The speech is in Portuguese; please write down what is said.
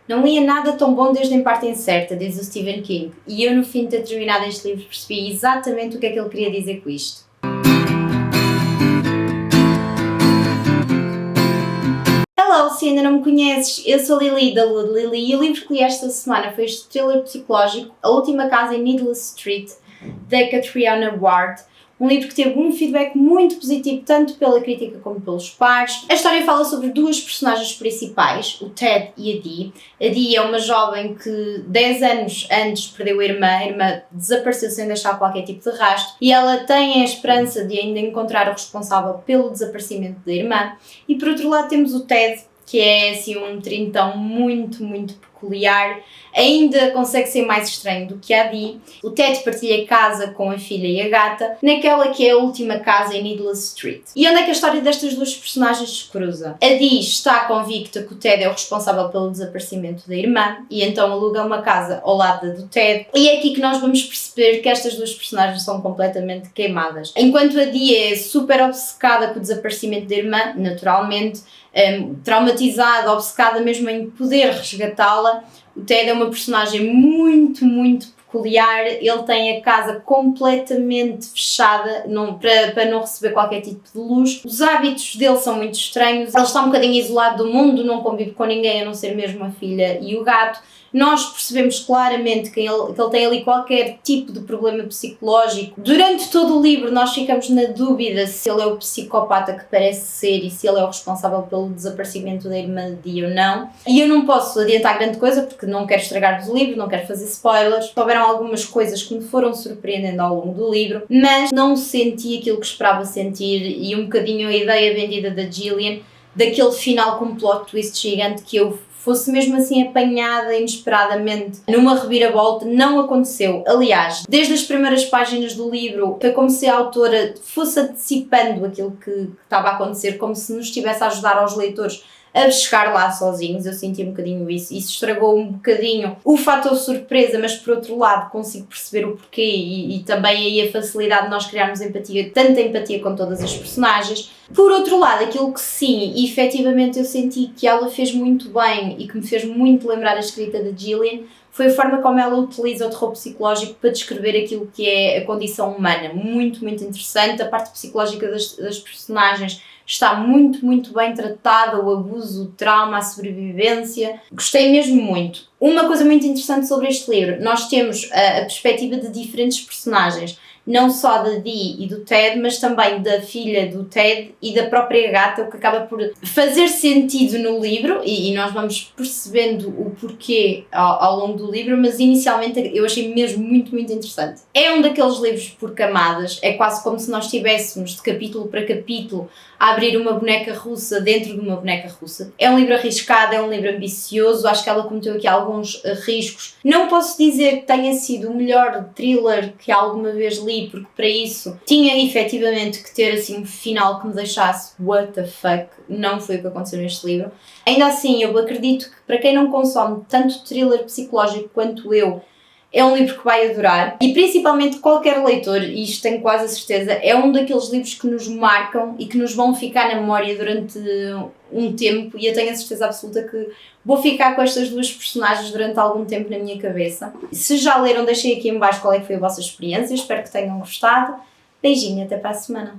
Não lia nada tão bom desde Em Parte Incerta, diz o Stephen King, e eu no fim de ter terminado este livro percebi exatamente o que é que ele queria dizer com isto. Hello, se ainda não me conheces, eu sou Lili da Lua de Lili e o livro que li esta semana foi este thriller psicológico A Última Casa em Needless Street, da Catriona Ward. Um livro que teve um feedback muito positivo tanto pela crítica como pelos pares. A história fala sobre duas personagens principais, o Ted e a Dee. A Dee é uma jovem que 10 anos antes perdeu a irmã desapareceu sem deixar qualquer tipo de rastro e ela tem a esperança de ainda encontrar o responsável pelo desaparecimento da irmã. E por outro lado temos o Ted, que é assim um trintão muito peculiar, ainda consegue ser mais estranho do que a Dee. O Ted partilha casa com a filha e a gata, naquela que é a última casa em Needless Street. E onde é que a história destas duas personagens se cruza? A Dee está convicta que o Ted é o responsável pelo desaparecimento da irmã, e então aluga uma casa ao lado do Ted, e é aqui que nós vamos perceber que estas duas personagens são completamente queimadas. Enquanto a Dee é super obcecada com o desaparecimento da irmã, naturalmente, traumatizada, obcecada mesmo em poder resgatá-la, o Ted é uma personagem muito peculiar. Ele tem a casa completamente fechada para não receber qualquer tipo de luz. Os hábitos dele são muito estranhos, ele está um bocadinho isolado do mundo, não convive com ninguém a não ser mesmo a filha e o gato. Nós percebemos claramente que ele tem ali qualquer tipo de problema psicológico. Durante todo o livro nós ficamos na dúvida se ele é o psicopata que parece ser e se ele é o responsável pelo desaparecimento da irmã de Dee ou não. E eu não posso adiantar grande coisa porque não quero estragar-vos o livro, não quero fazer spoilers. Houveram algumas coisas que me foram surpreendendo ao longo do livro, mas não senti aquilo que esperava sentir e um bocadinho a ideia vendida da Gillian, daquele final com um plot twist gigante que eu fosse mesmo assim apanhada inesperadamente numa reviravolta. Não aconteceu. Aliás, desde as primeiras páginas do livro foi como se a autora fosse antecipando aquilo que estava a acontecer, como se nos estivesse a ajudar aos leitores a chegar lá sozinhos. Eu senti um bocadinho isso estragou um bocadinho o fator surpresa, mas por outro lado consigo perceber o porquê e também aí a facilidade de nós criarmos empatia, tanta empatia com todas as personagens. Por outro lado, aquilo que sim, efetivamente eu senti que ela fez muito bem e que me fez muito lembrar a escrita da Gillian, foi a forma como ela utiliza o terror psicológico para descrever aquilo que é a condição humana. Muito interessante. A parte psicológica das personagens está muito bem tratada, o abuso, o trauma, a sobrevivência. Gostei mesmo muito. Uma coisa muito interessante sobre este livro, nós temos a perspectiva de diferentes personagens, não só da Dee e do Ted, mas também da filha do Ted e da própria gata, o que acaba por fazer sentido no livro e nós vamos percebendo o porquê ao longo do livro, mas inicialmente eu achei mesmo muito interessante. É um daqueles livros por camadas, é quase como se nós estivéssemos de capítulo para capítulo a abrir uma boneca russa dentro de uma boneca russa. É um livro arriscado, é um livro ambicioso, acho que ela cometeu aqui alguns riscos. Não posso dizer que tenha sido o melhor thriller que alguma vez li, porque para isso tinha efetivamente que ter assim um final que me deixasse what the fuck. Não foi o que aconteceu neste livro. Ainda assim, eu acredito que para quem não consome tanto thriller psicológico quanto eu, é um livro que vai adorar e principalmente qualquer leitor, e isto tenho quase a certeza, é um daqueles livros que nos marcam e que nos vão ficar na memória durante um tempo, e eu tenho a certeza absoluta que vou ficar com estas duas personagens durante algum tempo na minha cabeça. Se já leram, deixem aqui em baixo qual é que foi a vossa experiência, espero que tenham gostado. Beijinho, até para a semana.